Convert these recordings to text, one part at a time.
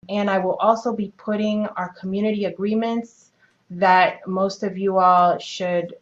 And I will also be putting our community agreements that most of you all should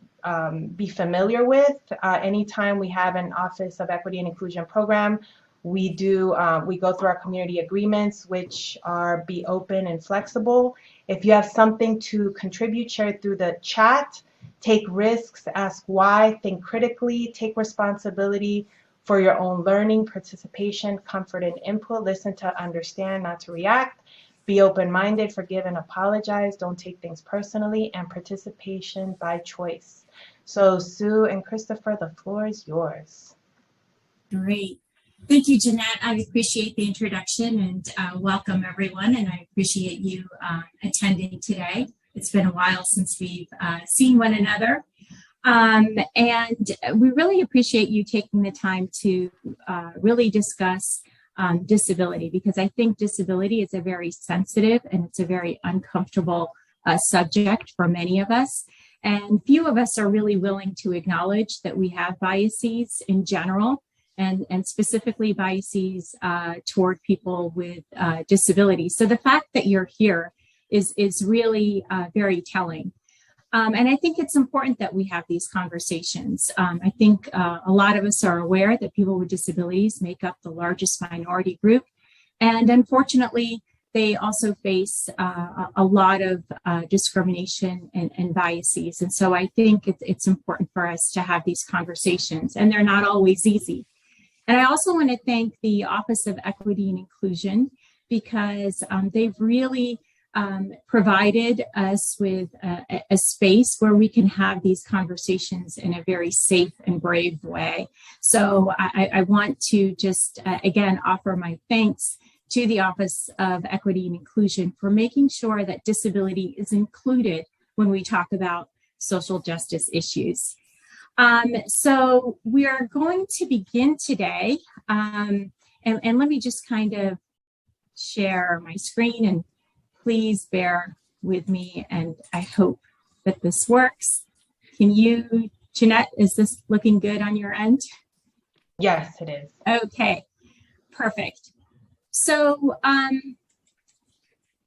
be familiar with. Anytime we have an Office of Equity and Inclusion program, we go through our community agreements, which are be open and flexible. If you have something to contribute, share it through the chat. Take risks, ask why, think critically, take responsibility for your own learning, participation, comfort, and input. Listen to understand, not to react. Be open-minded, forgive and apologize. Don't take things personally, and participation by choice. So Sue and Christopher, the floor is yours. Great. Thank you, Jeanette. I appreciate the introduction and welcome everyone. And I appreciate you attending today. It's been a while since we've seen one another. And we really appreciate you taking the time to really discuss disability, because I think disability is a very sensitive and it's a very uncomfortable subject for many of us. And few of us are really willing to acknowledge that we have biases in general, and specifically biases toward people with disabilities. So the fact that you're here is really very telling. And I think it's important that we have these conversations. I think a lot of us are aware that people with disabilities make up the largest minority group. And unfortunately, they also face a lot of discrimination and biases. And so I think it's important for us to have these conversations, and they're not always easy. And I also want to thank the Office of Equity and Inclusion, because they've really provided us with a space where we can have these conversations in a very safe and brave way. So I want to just, again, offer my thanks to the Office of Equity and Inclusion for making sure that disability is included when we talk about social justice issues. So we are going to begin today, and let me just kind of share my screen, and please bear with me, and I hope that this works. Can you, Jeanette, is this looking good on your end? Yes, it is. Okay, perfect. So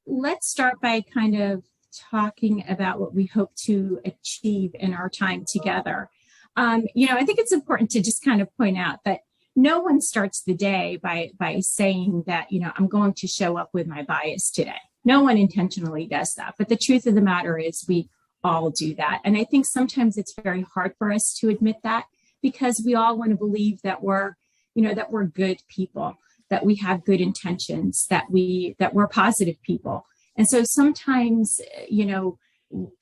let's start by kind of talking about what we hope to achieve in our time together. I think it's important to just kind of point out that no one starts the day by saying that, I'm going to show up with my bias today. No one intentionally does that. But the truth of the matter is we all do that. And I think sometimes it's very hard for us to admit that, because we all want to believe that we're good people, that we have good intentions, that we're positive people. And so sometimes,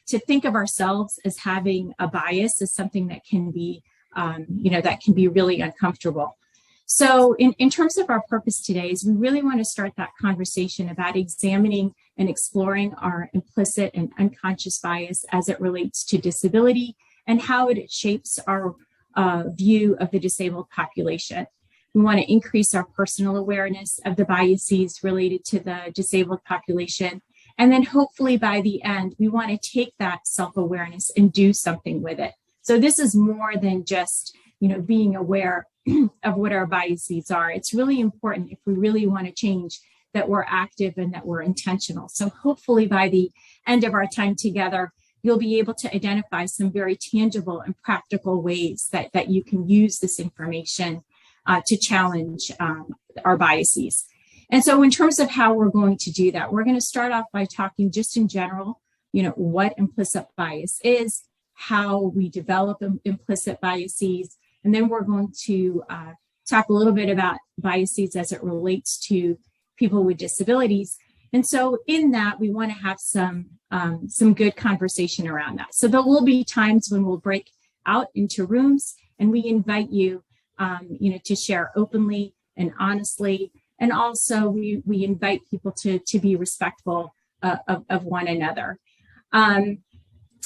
to think of ourselves as having a bias is something that can be, that can be really uncomfortable. So in terms of our purpose today is we really want to start that conversation about examining and exploring our implicit and unconscious bias as it relates to disability and how it shapes our view of the disabled population. We want to increase our personal awareness of the biases related to the disabled population. And then hopefully by the end, we want to take that self-awareness and do something with it. So this is more than just, being aware of what our biases are. It's really important, if we really want to change, that we're active and that we're intentional. So hopefully by the end of our time together, you'll be able to identify some very tangible and practical ways that you can use this information to challenge our biases. And so in terms of how we're going to do that, we're going to start off by talking just in general, what implicit bias is, how we develop implicit biases, and then we're going to talk a little bit about biases as it relates to people with disabilities. And so in that, we want to have some good conversation around that. So there will be times when we'll break out into rooms, and we invite you, to share openly and honestly. And also we invite people to be respectful of one another.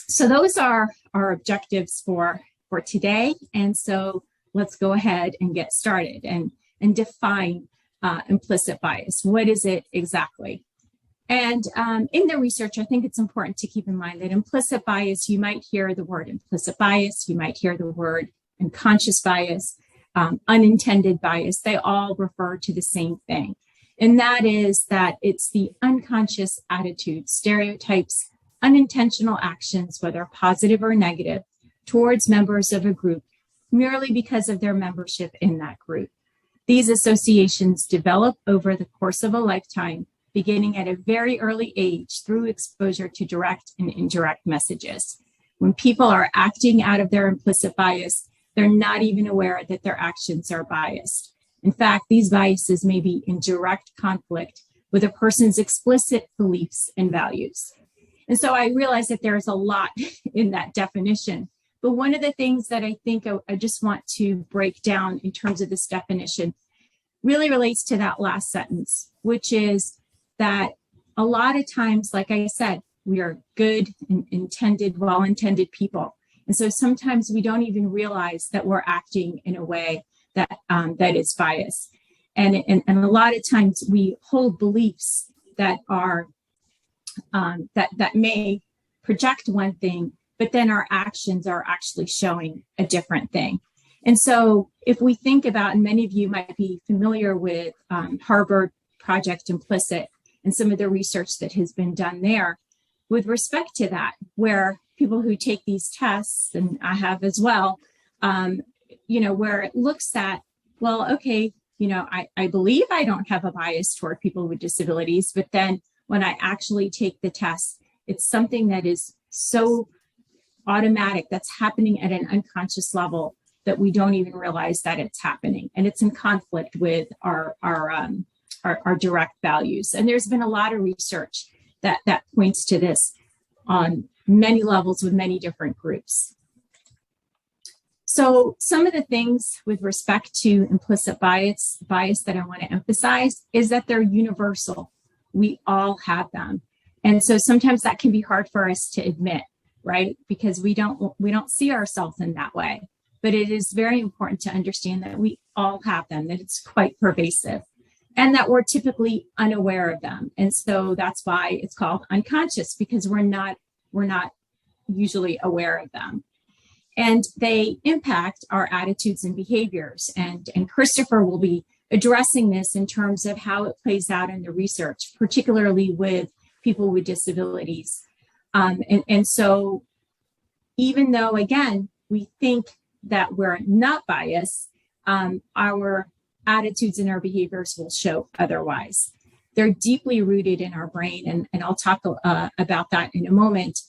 So those are our objectives for today. And so let's go ahead and get started and define implicit bias. What is it exactly? And in the research, I think it's important to keep in mind that implicit bias, you might hear the word implicit bias, you might hear the word unconscious bias, unintended bias. They all refer to the same thing. And that is that it's the unconscious attitudes, stereotypes, unintentional actions, whether positive or negative, towards members of a group merely because of their membership in that group. These associations develop over the course of a lifetime, beginning at a very early age through exposure to direct and indirect messages. When people are acting out of their implicit bias, they're not even aware that their actions are biased. In fact, these biases may be in direct conflict with a person's explicit beliefs and values. And so I realize that there's a lot in that definition. But one of the things that I think I just want to break down in terms of this definition really relates to that last sentence, which is that a lot of times, like I said, we are good and intended, well-intended people. And so sometimes we don't even realize that we're acting in a way that that is biased. And a lot of times we hold beliefs that are that may project one thing, but then our actions are actually showing a different thing. And so if we think about, and many of you might be familiar with Harvard Project Implicit and some of the research that has been done there with respect to that, where people who take these tests, and I have as well, where it looks at, well, okay, I believe I don't have a bias toward people with disabilities, but then when I actually take the test, it's something that is so automatic, that's happening at an unconscious level that we don't even realize that it's happening. And it's in conflict with our direct values. And there's been a lot of research that points to this on many levels with many different groups. So some of the things with respect to implicit bias that I want to emphasize is that they're universal. We all have them. And so sometimes that can be hard for us to admit, right? Because we don't see ourselves in that way. But it is very important to understand that we all have them, that it's quite pervasive, and that we're typically unaware of them. And so that's why it's called unconscious, because we're not usually aware of them. And they impact our attitudes and behaviors. And Christopher will be addressing this in terms of how it plays out in the research, particularly with people with disabilities. And so even though, again, we think that we're not biased, our attitudes and our behaviors will show otherwise. They're deeply rooted in our brain, and I'll talk about that in a moment.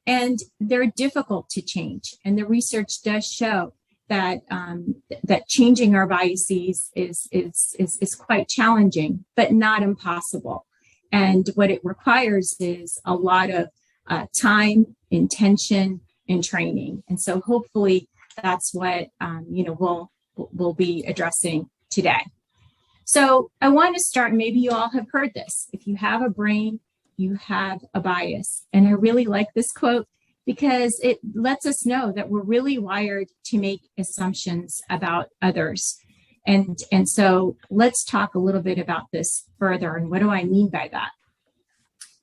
And they're difficult to change. And the research does show that that changing our biases is quite challenging, but not impossible. And what it requires is a lot of time, intention, and training. And so hopefully that's what we'll be addressing today. So I want to start, maybe you all have heard this. If you have a brain, you have a bias. And I really like this quote because it lets us know that we're really wired to make assumptions about others. And so let's talk a little bit about this further. And what do I mean by that?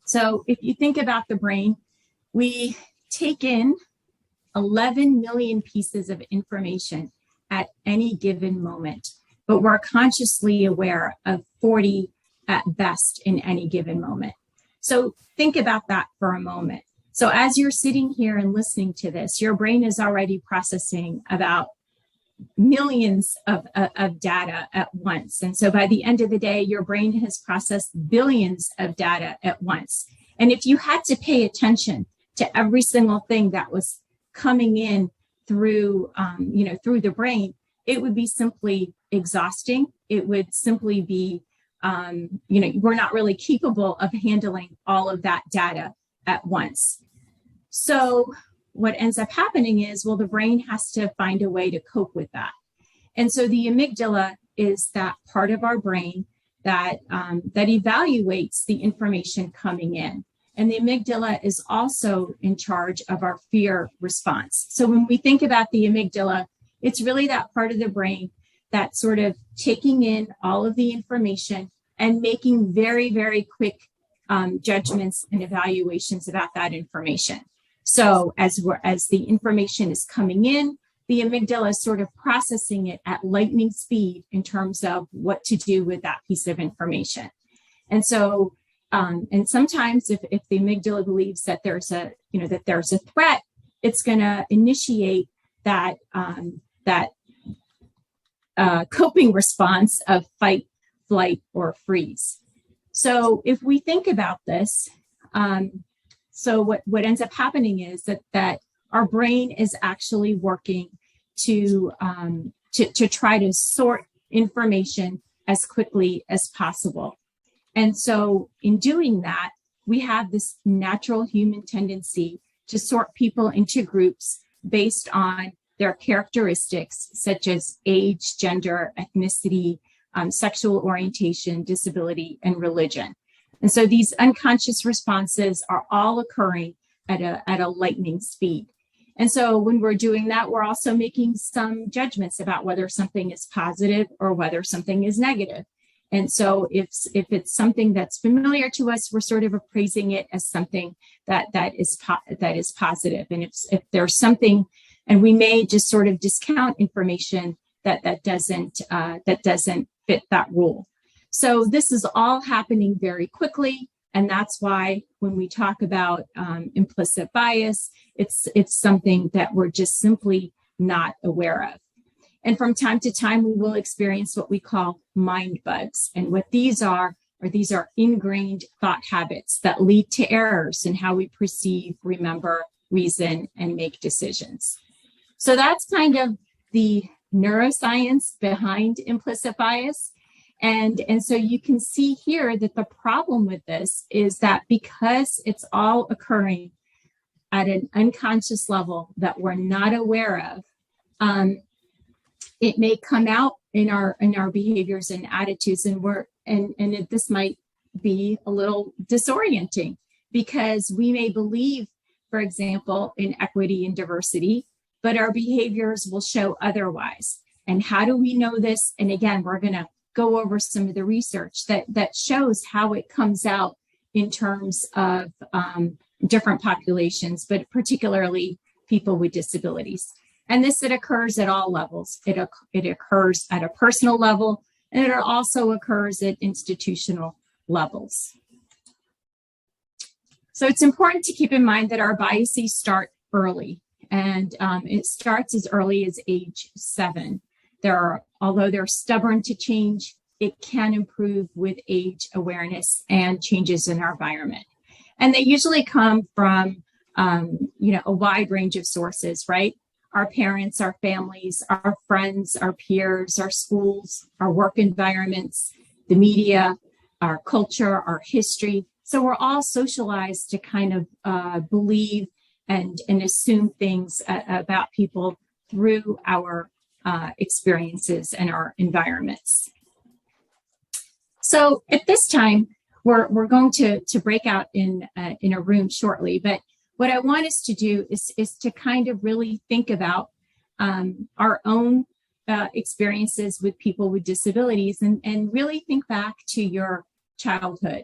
So if you think about the brain, we take in 11 million pieces of information at any given moment, but we're consciously aware of 40 at best in any given moment. So think about that for a moment. So as you're sitting here and listening to this, your brain is already processing about millions of data at once. And so by the end of the day, your brain has processed billions of data at once. And if you had to pay attention to every single thing that was coming in through, through the brain, it would be simply exhausting. It would simply be, we're not really capable of handling all of that data at once. So what ends up happening is, well, the brain has to find a way to cope with that. And so the amygdala is that part of our brain that evaluates the information coming in. And the amygdala is also in charge of our fear response. So when we think about the amygdala, it's really that part of the brain that's sort of taking in all of the information and making very, very quick judgments and evaluations about that information. So as the information is coming in, the amygdala is sort of processing it at lightning speed in terms of what to do with that piece of information. And so, and sometimes if the amygdala believes that there's a, that there's a threat, it's going to initiate that, coping response of fight, flight, or freeze. So if we think about this, so what ends up happening is that our brain is actually working to try to sort information as quickly as possible. And so in doing that, we have this natural human tendency to sort people into groups based on their characteristics, such as age, gender, ethnicity, sexual orientation, disability, and religion. And so these unconscious responses are all occurring at a lightning speed. And so when we're doing that, we're also making some judgments about whether something is positive or whether something is negative. And so if it's something that's familiar to us, we're sort of appraising it as something that is positive. And if there's something, and we may just sort of discount information that doesn't fit that rule. So this is all happening very quickly. And that's why when we talk about implicit bias, it's something that we're just simply not aware of. And from time to time, we will experience what we call mind bugs. And what these are ingrained thought habits that lead to errors in how we perceive, remember, reason, and make decisions. So that's kind of the neuroscience behind implicit bias. And so you can see here that the problem with this is that because it's all occurring at an unconscious level that we're not aware of, it may come out in our behaviors and attitudes, and this might be a little disorienting because we may believe, for example, in equity and diversity, but our behaviors will show otherwise. And how do we know this? And again, we're going to go over some of the research that shows how it comes out in terms of different populations, but particularly people with disabilities. And it occurs at all levels. It occurs at a personal level, and it also occurs at institutional levels. So it's important to keep in mind that our biases start early, and it starts as early as age 7. Although they're stubborn to change, it can improve with age awareness and changes in our environment. And they usually come from, a wide range of sources, right? Our parents, our families, our friends, our peers, our schools, our work environments, the media, our culture, our history. So we're all socialized to kind of believe and assume things about people through our experiences and our environments. So at this time, we're going to break out in a room shortly, but what I want us to do is to kind of really think about our own experiences with people with disabilities and really think back to your childhood.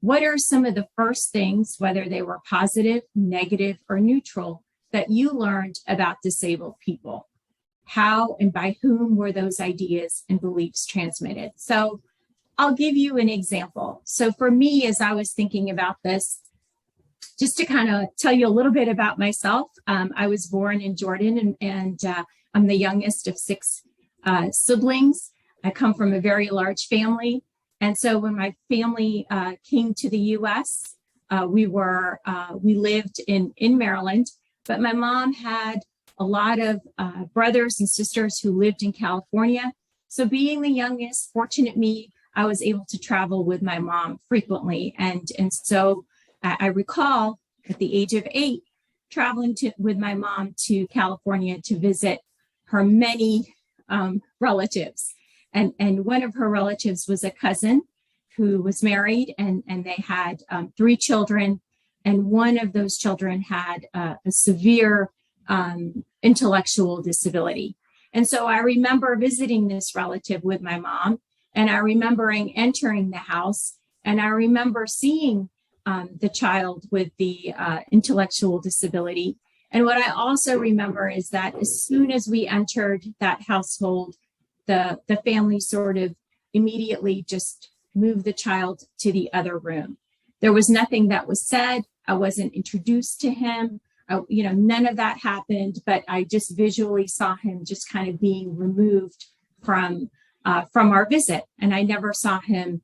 What are some of the first things, whether they were positive, negative, or neutral, that you learned about disabled people? How and by whom were those ideas and beliefs transmitted? So I'll give you an example. So for me, as I was thinking about this, just to kind of tell you a little bit about myself, I was born in Jordan, and I'm the youngest of 6 siblings. I come from a very large family. And so when my family came to the U.S., we lived in Maryland, but my mom had a lot of brothers and sisters who lived in California. So being the youngest, fortunate me, I was able to travel with my mom frequently. And so I recall at the age of 8, traveling with my mom to California to visit her many relatives. And one of her relatives was a cousin who was married, and they had 3 children. And one of those children had a severe intellectual disability. And so I remember visiting this relative with my mom, and I remember entering the house, and I remember seeing the child with the intellectual disability. And what I also remember is that as soon as we entered that household, the family sort of immediately just moved the child to the other room. There was nothing that was said. I wasn't introduced to him. None of that happened, but I just visually saw him just kind of being removed from our visit. And I never saw him,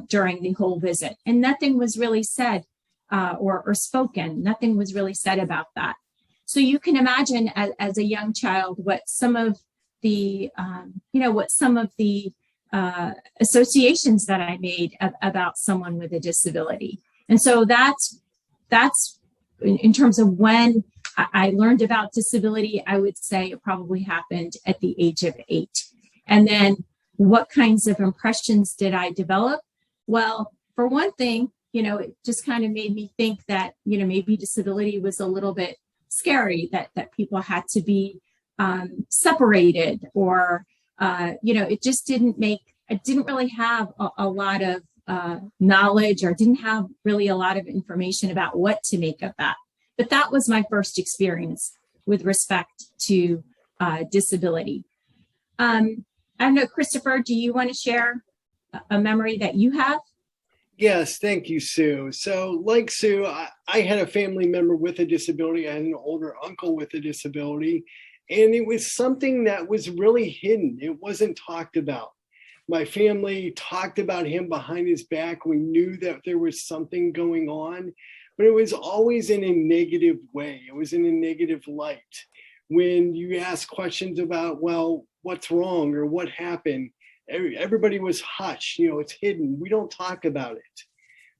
during the whole visit. And nothing was really said or spoken. Nothing was really said about that. So you can imagine as a young child what some of the, associations that I made about someone with a disability. And so that's in terms of when I learned about disability, I would say it probably happened at the age of 8. And then what kinds of impressions did I develop? Well, for one thing, it just kind of made me think that, maybe disability was a little bit scary, that people had to be separated, or, it just I didn't really have a lot of knowledge, or didn't have really a lot of information about what to make of that. But that was my first experience with respect to disability. I don't know, Christopher, do you want to share a memory that you have? Yes, thank you, Sue. So like Sue, I had a family member with a disability. I had an older uncle with a disability, and it was something that was really hidden. It wasn't talked about. My family talked about him behind his back. We knew that there was something going on, but it was always in a negative way. It was in a negative light. When you ask questions about, well, what's wrong or what happened, everybody was hushed. It's hidden. We don't talk about it.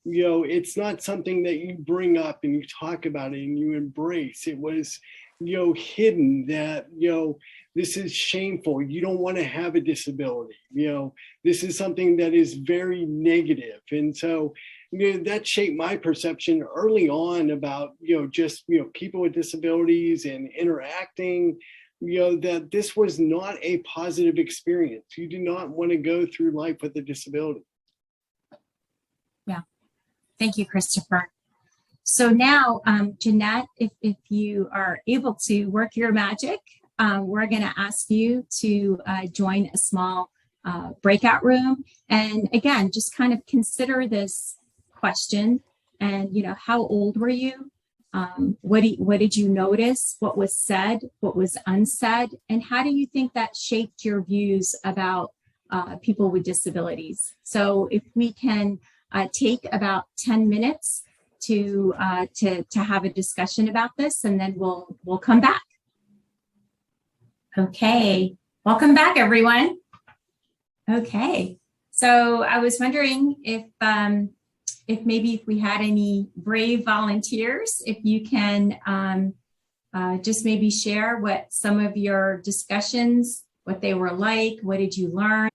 It's not something that you bring up and you talk about it and you embrace. It was, hidden that, this is shameful. You don't want to have a disability. This is something that is very negative. And so, that shaped my perception early on about, just, people with disabilities and interacting, that this was not a positive experience. You do not want to go through life with a disability. Yeah. Thank you, Christopher. So now, Jeanette, if you are able to work your magic, we're going to ask you to join a small breakout room. And again, just kind of consider this question and, how old were you? What did you notice? What was said? What was unsaid? And how do you think that shaped your views about people with disabilities? So if we can take about 10 minutes to have a discussion about this, and then we'll come back. Okay, welcome back, everyone. Okay, so I was wondering if maybe if we had any brave volunteers, if you can just maybe share what some of your discussions, what they were like, what did you learn?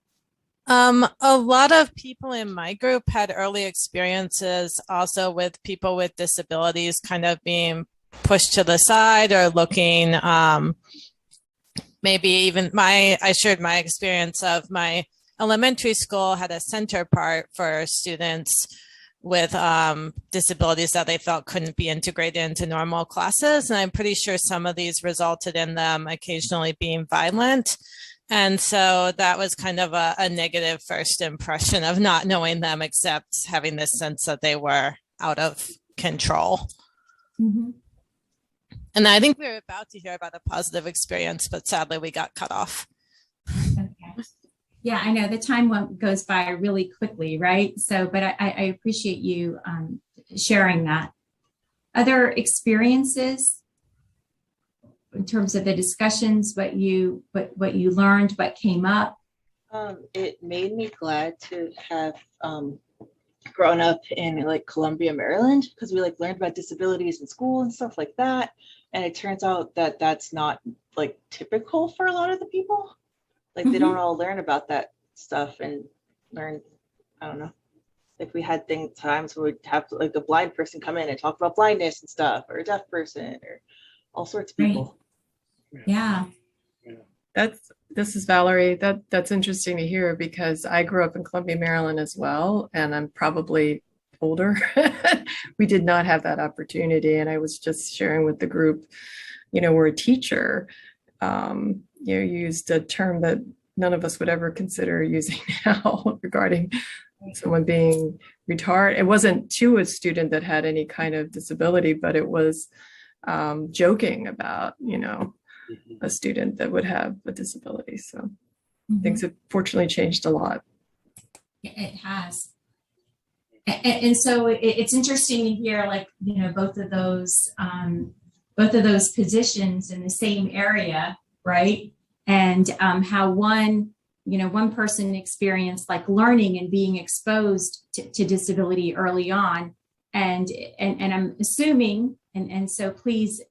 A lot of people in my group had early experiences also with people with disabilities kind of being pushed to the side or looking, maybe even I shared my experience of my elementary school had a center part for students with disabilities that they felt couldn't be integrated into normal classes. And I'm pretty sure some of these resulted in them occasionally being violent. And so that was kind of a negative first impression of not knowing them, except having this sense that they were out of control. Mm-hmm. And I think we were about to hear about a positive experience, but sadly we got cut off. Okay. Yeah, I know the time goes by really quickly, right? So, but I appreciate you sharing that. Other experiences in terms of the discussions, what you learned, what came up? It made me glad to have grown up in like Columbia, Maryland, because we learned about disabilities in school and stuff like that. And it turns out that that's not typical for a lot of the people. They don't all learn about that stuff and learn, I don't know. If we had times where we'd have a blind person come in and talk about blindness and stuff, or a deaf person, or all sorts of people. Right. Yeah. This is Valerie. That's interesting to hear, because I grew up in Columbia, Maryland as well, and I'm probably older, we did not have that opportunity. And I was just sharing with the group, where a teacher, used a term that none of us would ever consider using now regarding someone being retarded. It wasn't to a student that had any kind of disability, but it was joking about, a student that would have a disability. So things have fortunately changed a lot. It has. And so it's interesting to hear, like, both of those positions in the same area, right? And how one person experienced like learning and being exposed to disability early on, and I'm assuming, and so please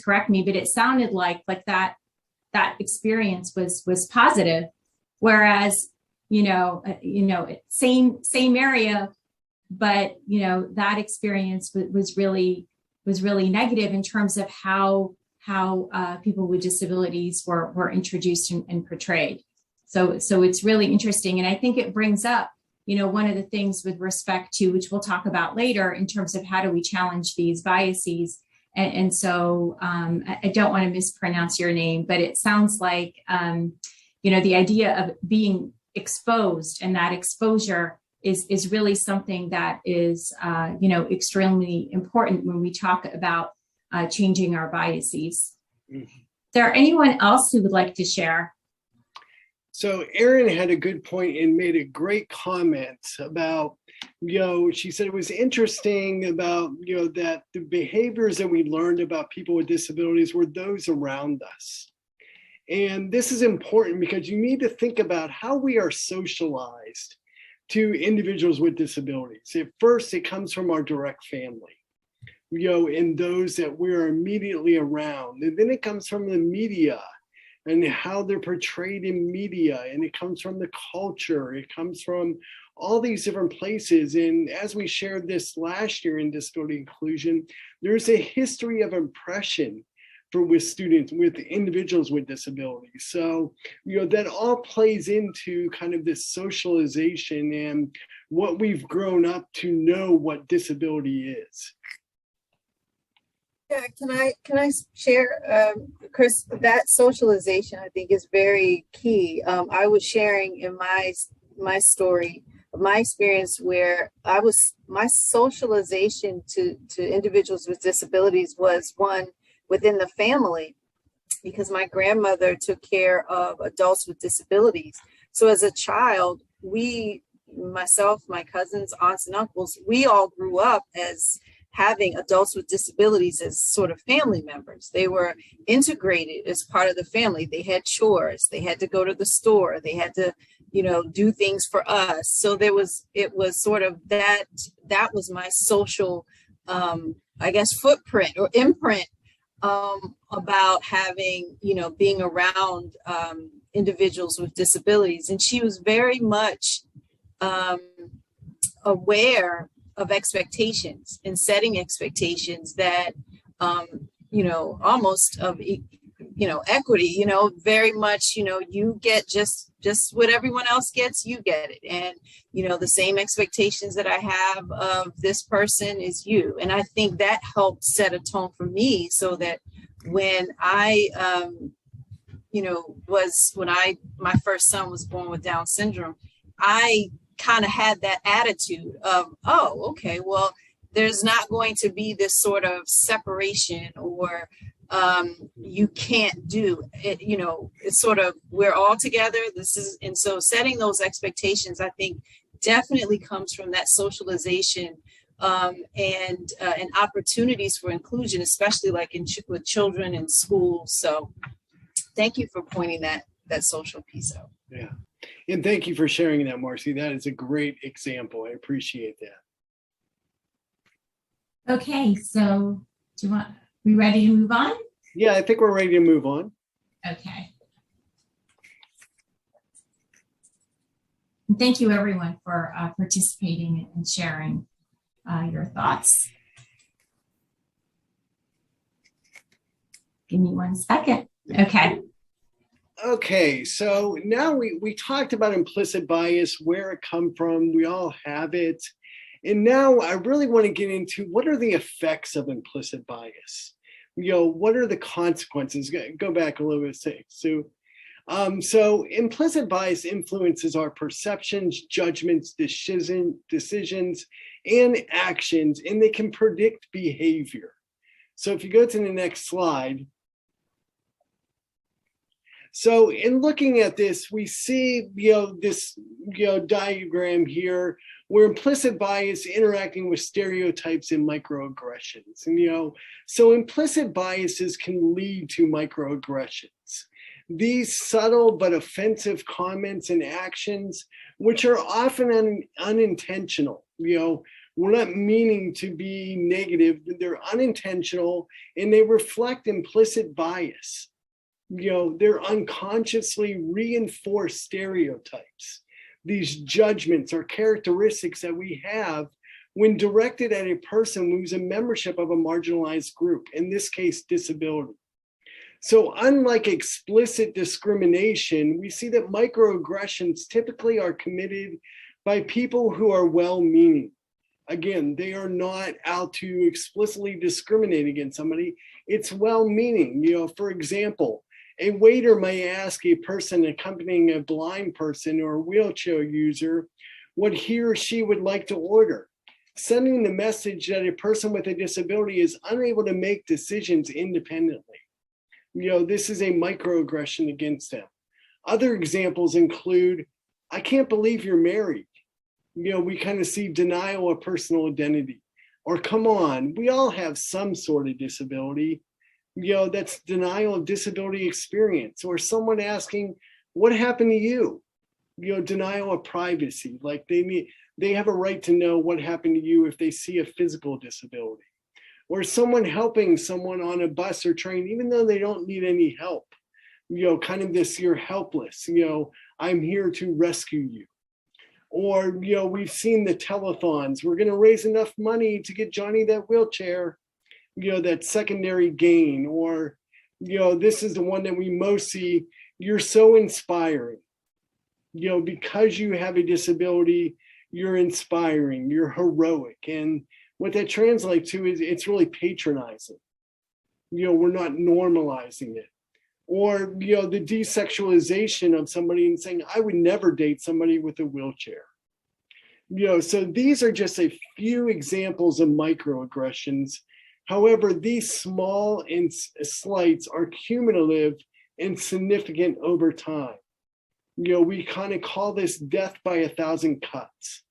correct me, but it sounded like that experience was positive, whereas same area, but that experience was really negative in terms of how people with disabilities were introduced and portrayed. So it's really interesting, and I think it brings up one of the things with respect to, which we'll talk about later, in terms of how do we challenge these biases. And so I don't want to mispronounce your name, but it sounds like the idea of being exposed, and that exposure is really something that is extremely important when we talk about changing our biases. Is there anyone else who would like to share? So Erin had a good point and made a great comment about, she said it was interesting about, that the behaviors that we learned about people with disabilities were those around us. And this is important because you need to think about how we are socialized to individuals with disabilities. At first, it comes from our direct family, and those that we're immediately around. And then it comes from the media and how they're portrayed in media. And it comes from the culture. It comes from all these different places. And as we shared this last year in disability inclusion, there's a history of oppression with individuals with disabilities. So, that all plays into kind of this socialization and what we've grown up to know what disability is. Yeah, can I share, Chris? That socialization, I think, is very key. I was sharing in my story, my experience where my socialization to individuals with disabilities was one within the family, because my grandmother took care of adults with disabilities. So as a child, myself, my cousins, aunts, and uncles, we all grew up as having adults with disabilities as sort of family members. They were integrated as part of the family. They had chores. They had to go to the store. They had to, do things for us. So it was sort of that was my social, footprint or imprint about having, being around individuals with disabilities. And she was very much aware of expectations and setting expectations that, almost of, equity, very much, you get just what everyone else gets, you get it. And, the same expectations that I have of this person is you. And I think that helped set a tone for me, so that when I, my first son was born with Down syndrome, I kind of had that attitude of, oh, okay, well, there's not going to be this sort of separation or you can't do it, it's sort of, we're all together. And so setting those expectations, I think, definitely comes from that socialization and opportunities for inclusion, especially like with children in school. So thank you for pointing that social piece out. Yeah. And thank you for sharing that, Marcy. That is a great example. I appreciate that. Okay, so we ready to move on? Yeah, I think we're ready to move on. Okay. And thank you, everyone, for participating and sharing your thoughts. Give me 1 second. Okay. Okay, so now we talked about implicit bias, where it comes from. We all have it. And now I really want to get into what are the effects of implicit bias? What are the consequences? Go back a little bit, Sue. So implicit bias influences our perceptions, judgments, decisions, and actions, and they can predict behavior. So if you go to the next slide. So in looking at this, we see, this, diagram here where implicit bias interacting with stereotypes and microaggressions. And, so implicit biases can lead to microaggressions. These subtle but offensive comments and actions, which are often unintentional, we're not meaning to be negative, they're unintentional, and they reflect implicit bias. They're unconsciously reinforced stereotypes. These judgments or characteristics that we have when directed at a person who's a membership of a marginalized group, in this case, disability. So unlike explicit discrimination, we see that microaggressions typically are committed by people who are well-meaning. Again, they are not out to explicitly discriminate against somebody. It's well-meaning. For example, a waiter may ask a person accompanying a blind person or a wheelchair user what he or she would like to order, sending the message that a person with a disability is unable to make decisions independently. This is a microaggression against them. Other examples include, I can't believe you're married. We kind of see denial of personal identity. Or come on, we all have some sort of disability. That's denial of disability experience. Or someone asking, what happened to you? Denial of privacy. Like they have a right to know what happened to you if they see a physical disability. Or someone helping someone on a bus or train, even though they don't need any help. Kind of this, you're helpless. I'm here to rescue you. Or, we've seen the telethons. We're going to raise enough money to get Johnny that wheelchair, that secondary gain. Or, this is the one that we most see. You're so inspiring. Because you have a disability, you're inspiring, you're heroic. And what that translates to is it's really patronizing. We're not normalizing it. Or, the desexualization of somebody and saying, I would never date somebody with a wheelchair. So these are just a few examples of microaggressions. However, these small slights are cumulative and significant over time. We kind of call this death by 1,000 cuts.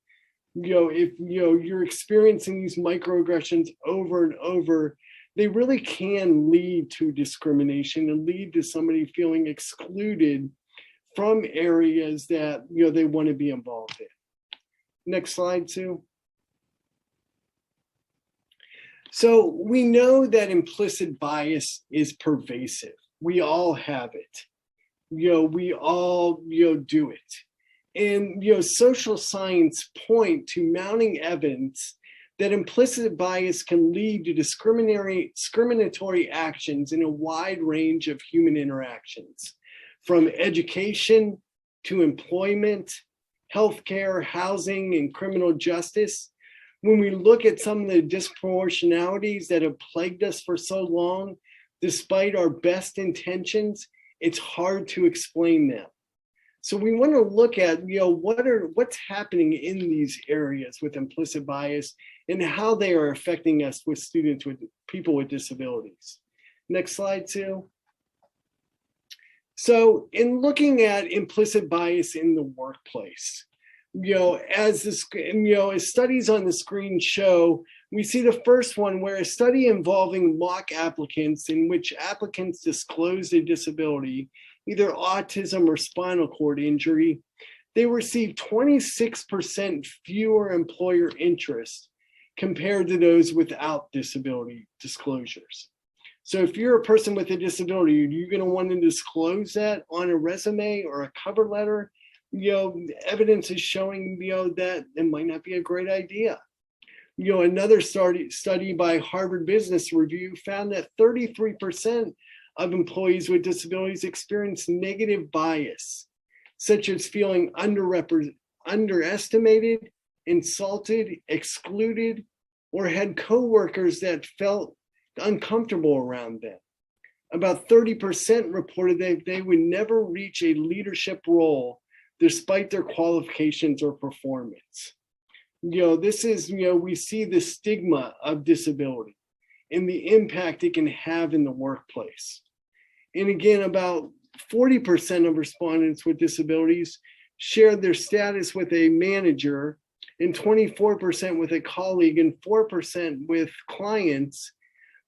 If you're experiencing these microaggressions over and over, they really can lead to discrimination and lead to somebody feeling excluded from areas that they want to be involved in. Next slide, Sue. So we know that implicit bias is pervasive. We all have it. We all do it. And social science point to mounting evidence that implicit bias can lead to discriminatory actions in a wide range of human interactions, from education to employment, healthcare, housing, and criminal justice. When we look at some of the disproportionalities that have plagued us for so long, despite our best intentions, it's hard to explain them. So we want to look at, what's happening in these areas with implicit bias and how they are affecting us with students, with people with disabilities. Next slide, Sue. So in looking at implicit bias in the workplace, as studies on the screen show, we see the first one where a study involving mock applicants in which applicants disclosed a disability, either autism or spinal cord injury, they received 26% fewer employer interest compared to those without disability disclosures. So if you're a person with a disability, are you going to want to disclose that on a resume or a cover letter? Evidence is showing, that it might not be a great idea. Another study by Harvard Business Review found that 33% of employees with disabilities experience negative bias, such as feeling underestimated, insulted, excluded, or had coworkers that felt uncomfortable around them. About 30% reported that they would never reach a leadership role despite their qualifications or performance. This is, we see the stigma of disability and the impact it can have in the workplace. And again, about 40% of respondents with disabilities shared their status with a manager, and 24% with a colleague, and 4% with clients.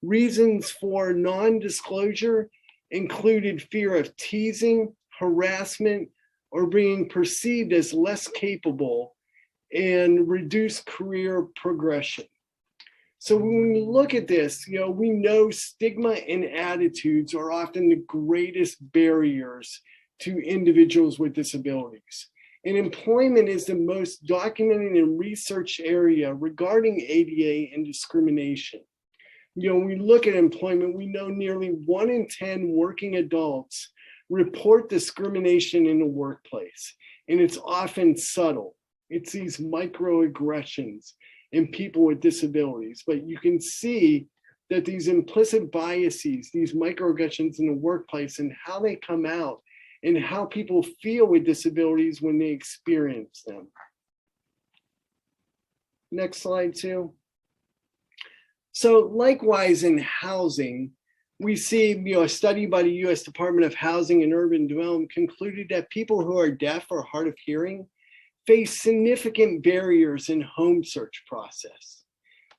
Reasons for non-disclosure included fear of teasing, harassment, or being perceived as less capable, and reduced career progression. So when we look at this, we know stigma and attitudes are often the greatest barriers to individuals with disabilities. And employment is the most documented and researched area regarding ADA and discrimination. When we look at employment, we know nearly 1 in 10 working adults report discrimination in the workplace, and it's often subtle. It's these microaggressions in people with disabilities, but you can see that these implicit biases, these microaggressions in the workplace, and how they come out and how people feel with disabilities when they experience them. Next slide, Sue. So likewise in housing, we see a study by the US Department of Housing and Urban Development concluded that people who are deaf or hard of hearing face significant barriers in home search process.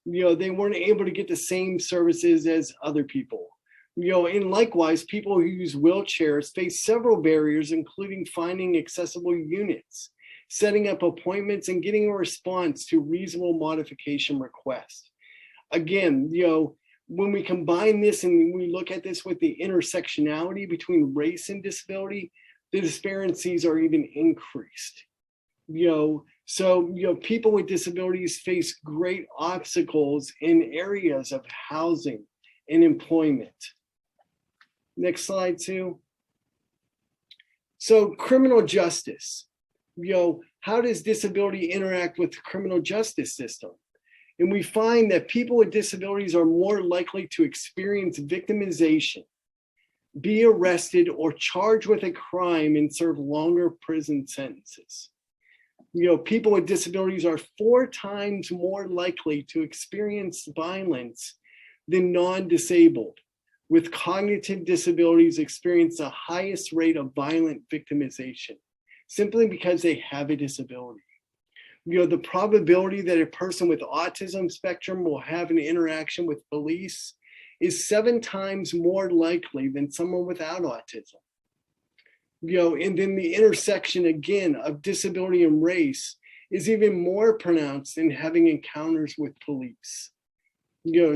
They weren't able to get the same services as other people. And likewise, people who use wheelchairs face several barriers, including finding accessible units, setting up appointments, and getting a response to reasonable modification requests. Again, when we combine this and we look at this with the intersectionality between race and disability, the disparities are even increased. So people with disabilities face great obstacles in areas of housing and employment. Next slide, Sue. So criminal justice, how does disability interact with the criminal justice system? And we find that people with disabilities are more likely to experience victimization, be arrested or charged with a crime, and serve longer prison sentences. People with disabilities are 4 times more likely to experience violence than non-disabled, with cognitive disabilities experience the highest rate of violent victimization, simply because they have a disability. The probability that a person with autism spectrum will have an interaction with police is 7 times more likely than someone without autism. And then the intersection again of disability and race is even more pronounced in having encounters with police.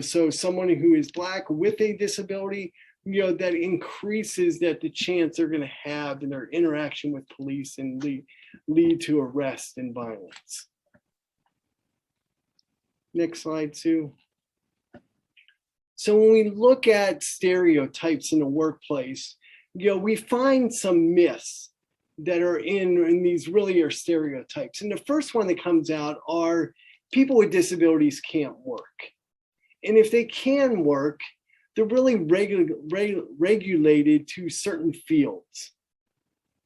So someone who is Black with a disability, that increases the chance they're going to have in their interaction with police and lead to arrest and violence. Next slide, Sue. So when we look at stereotypes in the workplace, we find some myths that are in these really are stereotypes. And the first one that comes out are people with disabilities can't work. And if they can work, they're really regulated to certain fields,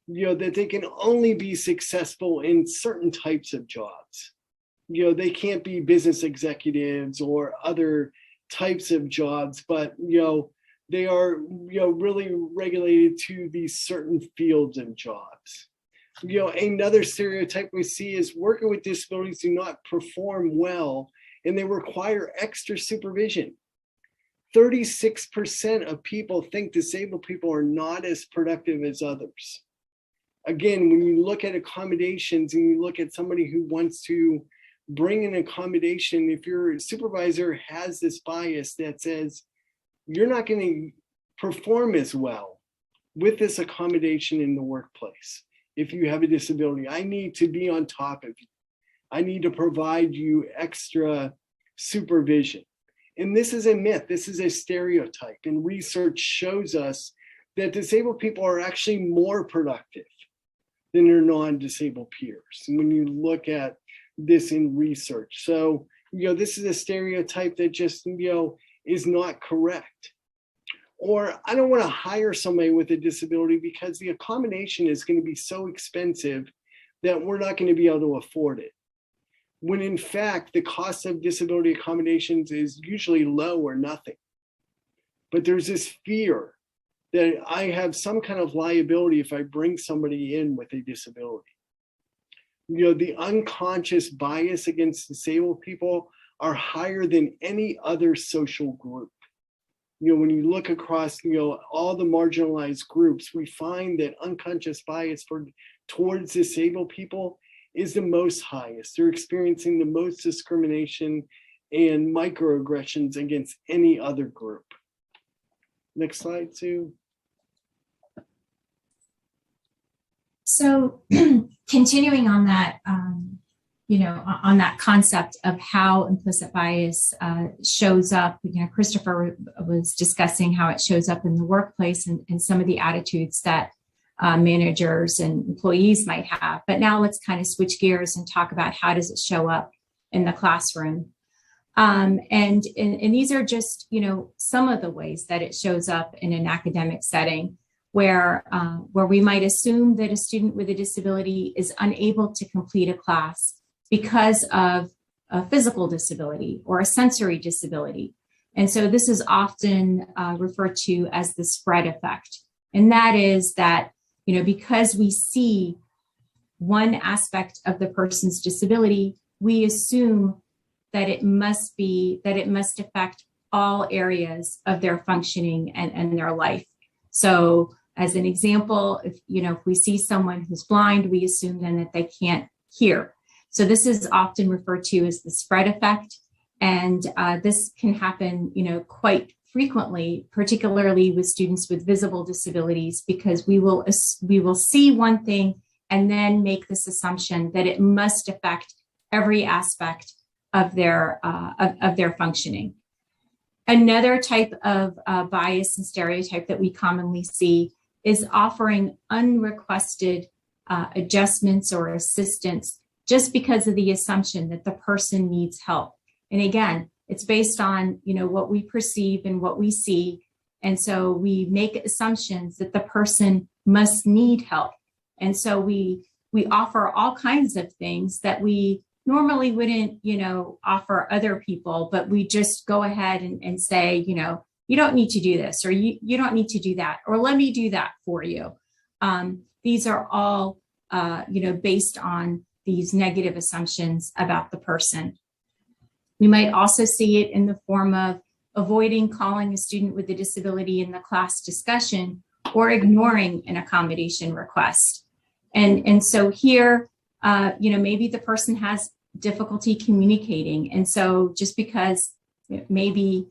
that they can only be successful in certain types of jobs. They can't be business executives or other types of jobs, but they are really regulated to these certain fields and jobs. Another stereotype we see is workers with disabilities do not perform well and they require extra supervision. 36% of people think disabled people are not as productive as others. Again, when you look at accommodations and you look at somebody who wants to bring an accommodation, if your supervisor has this bias that says, you're not going to perform as well with this accommodation in the workplace. If you have a disability, I need to be on top of you. I need to provide you extra supervision. And this is a myth. This is a stereotype. And research shows us that disabled people are actually more productive than their non-disabled peers. And when you look at this in research. So, this is a stereotype that just, is not correct. Or I don't want to hire somebody with a disability because the accommodation is going to be so expensive that we're not going to be able to afford it. When in fact, the cost of disability accommodations is usually low or nothing. But there's this fear that I have some kind of liability if I bring somebody in with a disability. The unconscious bias against disabled people are higher than any other social group. When you look across, all the marginalized groups, we find that unconscious bias towards disabled people is the most highest. They're experiencing the most discrimination and microaggressions against any other group. Next slide, Sue. So continuing on that, on that concept of how implicit bias shows up, Christopher was discussing how it shows up in the workplace and some of the attitudes that managers and employees might have. But now let's kind of switch gears and talk about how does it show up in the classroom. And these are just, some of the ways that it shows up in an academic setting where we might assume that a student with a disability is unable to complete a class because of a physical disability or a sensory disability. And so this is often referred to as the spread effect. And that is that, because we see one aspect of the person's disability, we assume that it must affect all areas of their functioning and their life. So as an example, if we see someone who's blind, we assume then that they can't hear. So this is often referred to as the spread effect. And this can happen, quite frequently, particularly with students with visible disabilities, because we will see one thing and then make this assumption that it must affect every aspect of their functioning. Another type of bias and stereotype that we commonly see is offering unrequested adjustments or assistance just because of the assumption that the person needs help. And again, it's based on, what we perceive and what we see. And so we make assumptions that the person must need help. And so we offer all kinds of things that we normally wouldn't, offer other people, but we just go ahead and say, you don't need to do this, or you don't need to do that, or let me do that for you. These are all, based on these negative assumptions about the person. We might also see it in the form of avoiding calling a student with a disability in the class discussion or ignoring an accommodation request. And so here, maybe the person has difficulty communicating. And so just because it maybe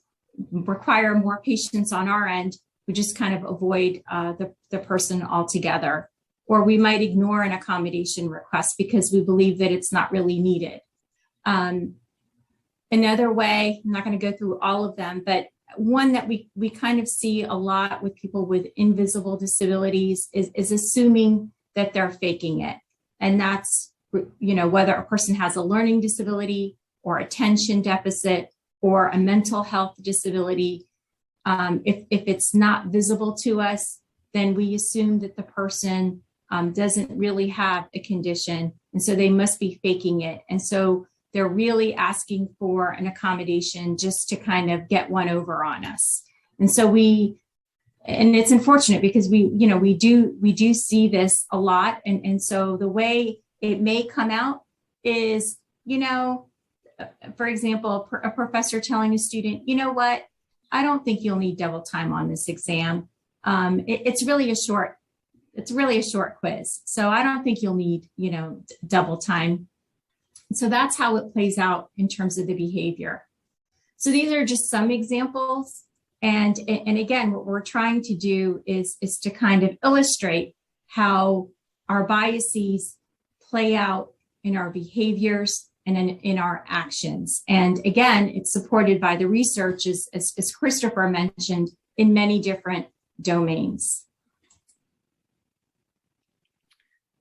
require more patience on our end, we just kind of avoid the person altogether. Or we might ignore an accommodation request because we believe that it's not really needed. Another way, I'm not going to go through all of them, but one that we kind of see a lot with people with invisible disabilities is assuming that they're faking it. And that's, whether a person has a learning disability or attention deficit or a mental health disability. If it's not visible to us, then we assume that the person doesn't really have a condition. And so they must be faking it. And so they're really asking for an accommodation just to kind of get one over on us. And so and it's unfortunate because we do see this a lot. And so the way it may come out is, for example, a professor telling a student, you know what, I don't think you'll need double time on this exam. It's really a short quiz. So I don't think you'll need, double time. So that's how it plays out in terms of the behavior. So these are just some examples. And again, what we're trying to do is to kind of illustrate how our biases play out in our behaviors and in our actions. And again, it's supported by the research, as Christopher mentioned, in many different domains.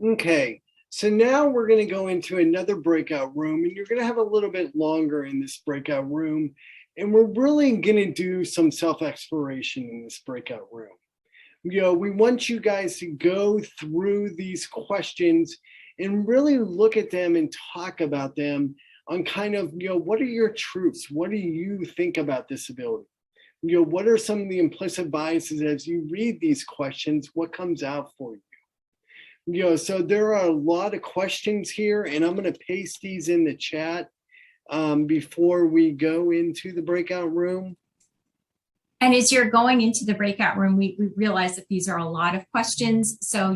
Okay, So now we're going to go into another breakout room, and you're going to have a little bit longer in this breakout room. And we're really going to do some self-exploration in this breakout room. We want you guys to go through these questions and really look at them and talk about them on kind of, what are your truths? What do you think about disability? What are some of the implicit biases as you read these questions? What comes out for you? So there are a lot of questions here, and I'm going to paste these in the chat before we go into the breakout room. And as you're going into the breakout room, we realize that these are a lot of questions. So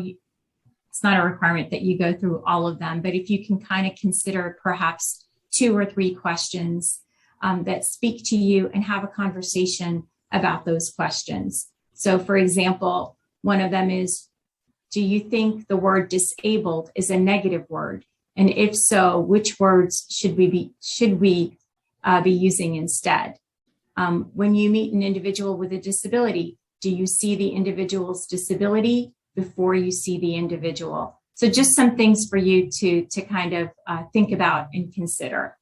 it's not a requirement that you go through all of them, but if you can kind of consider perhaps 2 or 3 questions that speak to you and have a conversation about those questions. So for example, one of them is, do you think the word disabled is a negative word? And if so, which words should we be using instead? When you meet an individual with a disability, do you see the individual's disability before you see the individual? So just some things for you to kind of think about and consider.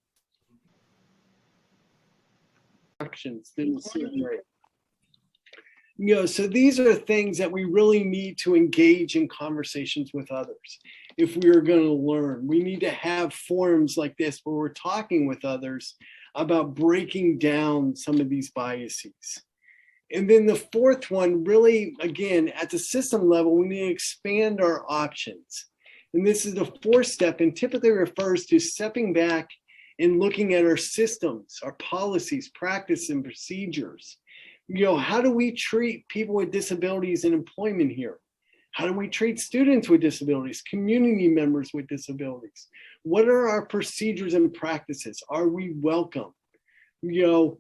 So these are things that we really need to engage in conversations with others. If we are going to learn, we need to have forums like this where we're talking with others about breaking down some of these biases. And then the fourth one, really, again, at the system level, we need to expand our options. And this is the 4th step, and typically refers to stepping back and looking at our systems, our policies, practice, and procedures. How do we treat people with disabilities in employment here? How do we treat students with disabilities, community members with disabilities? What are our procedures and practices? Are we welcome? Looking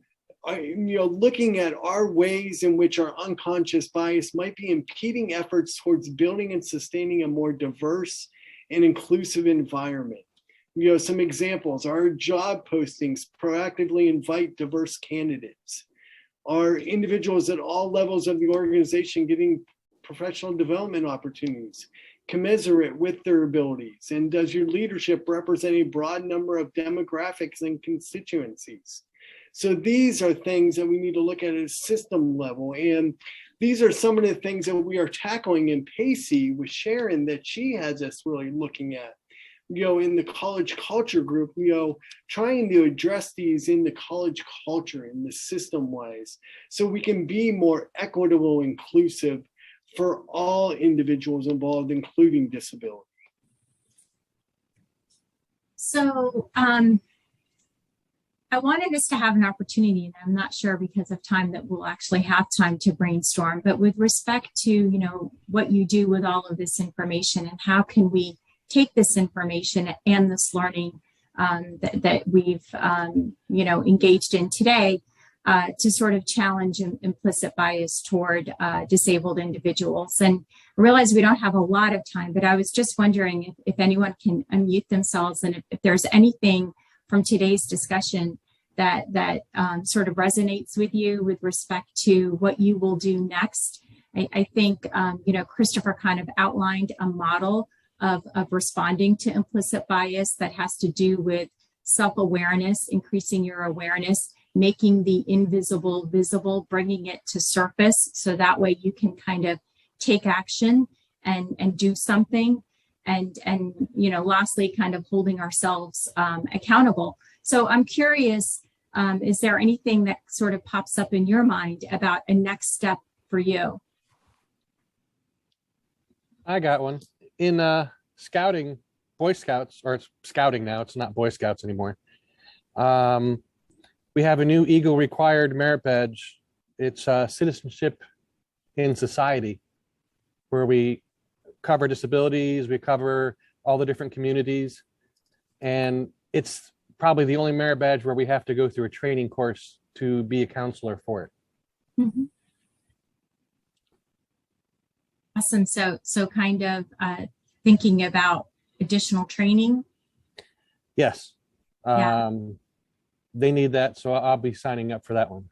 at our ways in which our unconscious bias might be impeding efforts towards building and sustaining a more diverse and inclusive environment. Some examples, our job postings proactively invite diverse candidates. Are individuals at all levels of the organization getting professional development opportunities commensurate with their abilities? And does your leadership represent a broad number of demographics and constituencies? So these are things that we need to look at a system level. And these are some of the things that we are tackling in PACey with Sharon that she has us really looking at. In the college culture group, trying to address these in the college culture, in the system wise, so we can be more equitable, inclusive for all individuals involved, including disability. So I wanted us to have an opportunity, and I'm not sure because of time that we'll actually have time to brainstorm, but with respect to, what you do with all of this information and how can we take this information and this learning that we've, engaged in today to sort of challenge implicit bias toward disabled individuals. And I realize we don't have a lot of time, but I was just wondering if anyone can unmute themselves and if there's anything from today's discussion that sort of resonates with you with respect to what you will do next. I think, Christopher kind of outlined a model of responding to implicit bias that has to do with self-awareness, increasing your awareness, making the invisible visible, bringing it to surface. So that way you can kind of take action and do something. And lastly, kind of holding ourselves accountable. So I'm curious, is there anything that sort of pops up in your mind about a next step for you? I got one. In scouting, Boy Scouts, or it's scouting now, it's not Boy Scouts anymore. We have a new Eagle required merit badge. It's citizenship in society, where we cover disabilities, we cover all the different communities, and it's probably the only merit badge where we have to go through a training course to be a counselor for it. Mm-hmm. Awesome. So kind of thinking about additional training. Yes. They need that, so I'll be signing up for that one.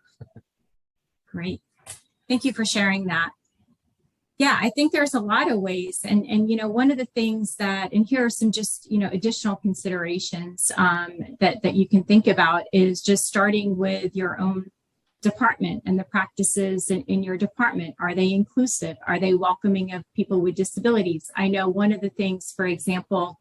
Great. Thank you for sharing that. Yeah, I think there's a lot of ways. And you know, one of the things that, and here are some just, you know, additional considerations that you can think about is just starting with your own department and the practices in your department. Are they inclusive? Are they welcoming of people with disabilities? I know one of the things, for example,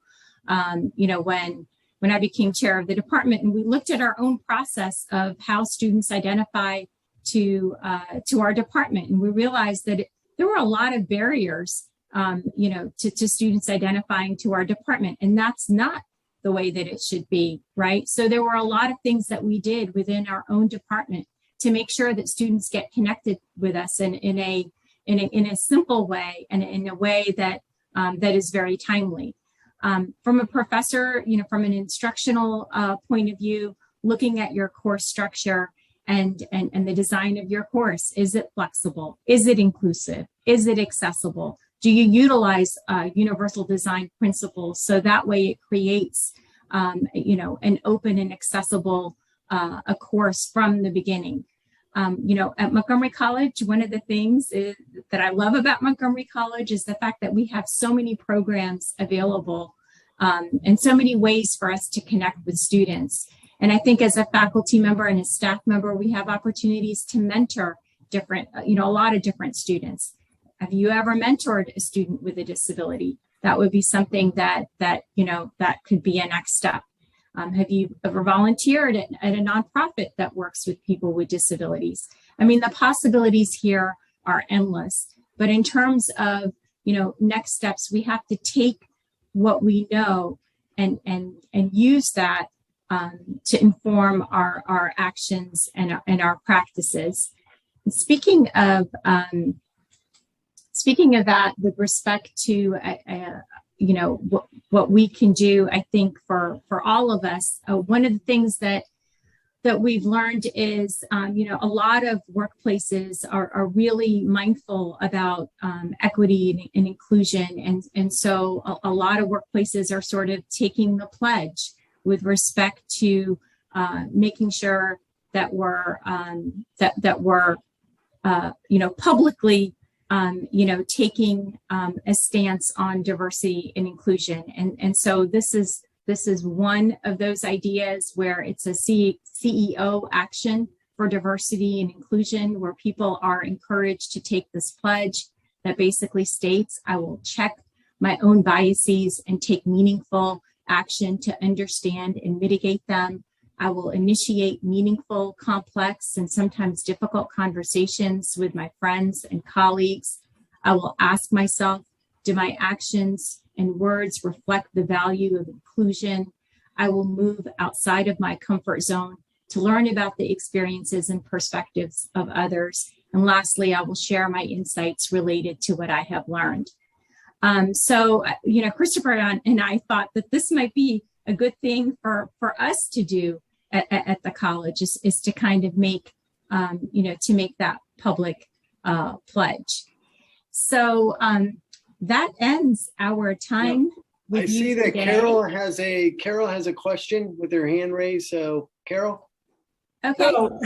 you know, when I became chair of the department and we looked at our own process of how students identify to our department, and we realized that there were a lot of barriers, you know, to students identifying to our department, and that's not the way that it should be, right? So there were a lot of things that we did within our own department to make sure that students get connected with us in a simple way and in a way that that is very timely. From a professor, you know, from an instructional point of view, looking at your course structure and the design of your course. Is it flexible? Is it inclusive? Is it accessible? Do you utilize universal design principles so that way it creates, you know, an open and accessible a course from the beginning? You know, at Montgomery College, one of the things that I love about Montgomery College is the fact that we have so many programs available and so many ways for us to connect with students. And I think as a faculty member and a staff member, we have opportunities to mentor different, you know, a lot of different students. Have you ever mentored a student with a disability? That would be something that you know, that could be a next step. Have you ever volunteered at a nonprofit that works with people with disabilities? I mean, the possibilities here are endless, but in terms of, you know, next steps, we have to take what we know and use that to inform our actions and our practices. And speaking of that, with respect to you know, what we can do, I think for all of us, one of the things that we've learned is, you know, a lot of workplaces are really mindful about equity and inclusion. And so a lot of workplaces are sort of taking the pledge with respect to making sure that we're, you know, publicly you know, taking a stance on diversity and inclusion. And so this is one of those ideas where it's a CEO action for diversity and inclusion, where people are encouraged to take this pledge that basically states, I will check my own biases and take meaningful action to understand and mitigate them. I will initiate meaningful, complex, and sometimes difficult conversations with my friends and colleagues. I will ask myself, do my actions and words reflect the value of inclusion? I will move outside of my comfort zone to learn about the experiences and perspectives of others. And lastly, I will share my insights related to what I have learned. So, you know, Christopher and I thought that this might be a good thing for us to do at the college is to kind of make, you know, to make that public pledge. So that ends our time. I see that Carol has a question with her hand raised. So Carol. Okay. So,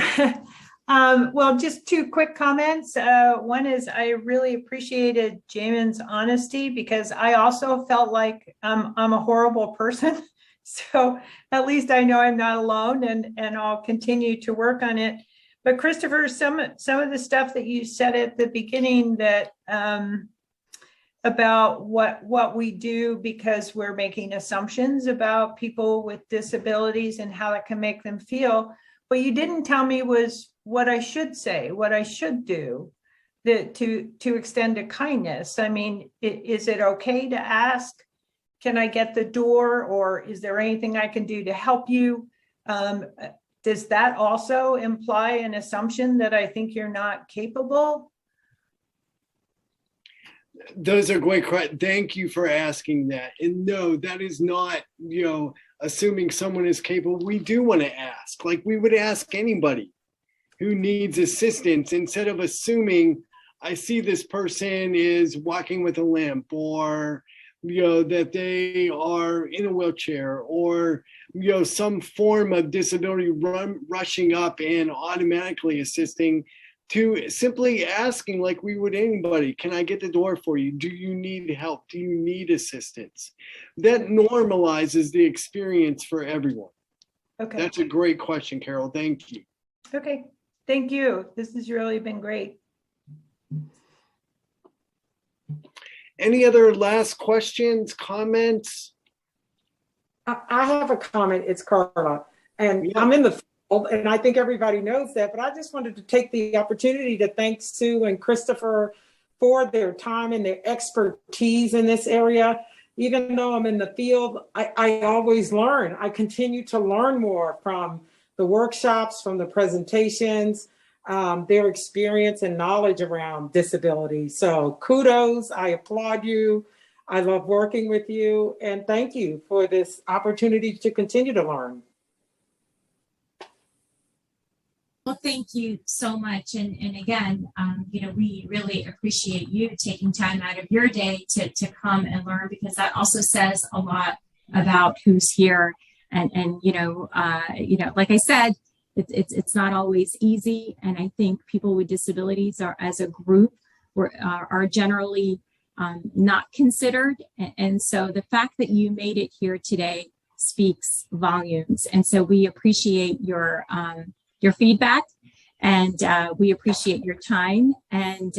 well, just two quick comments. One is I really appreciated Jamin's honesty because I also felt like I'm a horrible person. So at least I know I'm not alone, and I'll continue to work on it. But Christopher, some of the stuff that you said at the beginning that about what we do because we're making assumptions about people with disabilities and how it can make them feel. What you didn't tell me was what I should say, what I should do to extend a kindness. I mean, is it okay to ask? Can I get the door, or is there anything I can do to help you? Does that also imply an assumption that I think you're not capable? Those are great questions. Thank you for asking that. And no, that is not, you know, assuming someone is capable. We do want to ask, like we would ask anybody who needs assistance, instead of assuming I see this person is walking with a limp, or you know, that they are in a wheelchair, or you know, some form of disability rushing up and automatically assisting to simply asking like we would anybody, can I get the door for you? Do you need help? Do you need assistance? That normalizes the experience for everyone. Okay. That's a great question, Carol. Thank you. Okay. Thank you. This has really been great. Any other last questions, comments? I have a comment. It's Carla. And Yeah. I'm in the field, and I think everybody knows that, but I just wanted to take the opportunity to thank Sue and Christopher for their time and their expertise in this area. Even though I'm in the field, I always learn. I continue to learn more from the workshops, from the presentations, their experience and knowledge around disability. So kudos, I applaud you. I love working with you, and thank you for this opportunity to continue to learn. Well, thank you so much. And again, we really appreciate you taking time out of your day to come and learn, because that also says a lot about who's here. And like I said, it's not always easy. And I think people with disabilities are, as a group, are generally not considered. And so the fact that you made it here today speaks volumes. And so we appreciate your feedback, and we appreciate your time. And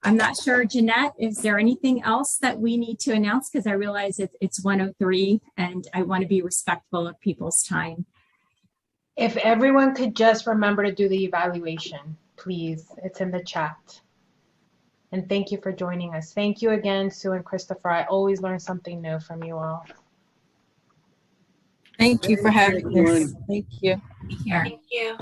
I'm not sure, Jeanette, is there anything else that we need to announce? Because I realize it's 1:03 and I want to be respectful of people's time. If everyone could just remember to do the evaluation, please. It's in the chat. And thank you for joining us. Thank you again, Sue and Christopher. I always learn something new from you all. Thank you for having us. Everyone. Thank you. Take care. Thank you.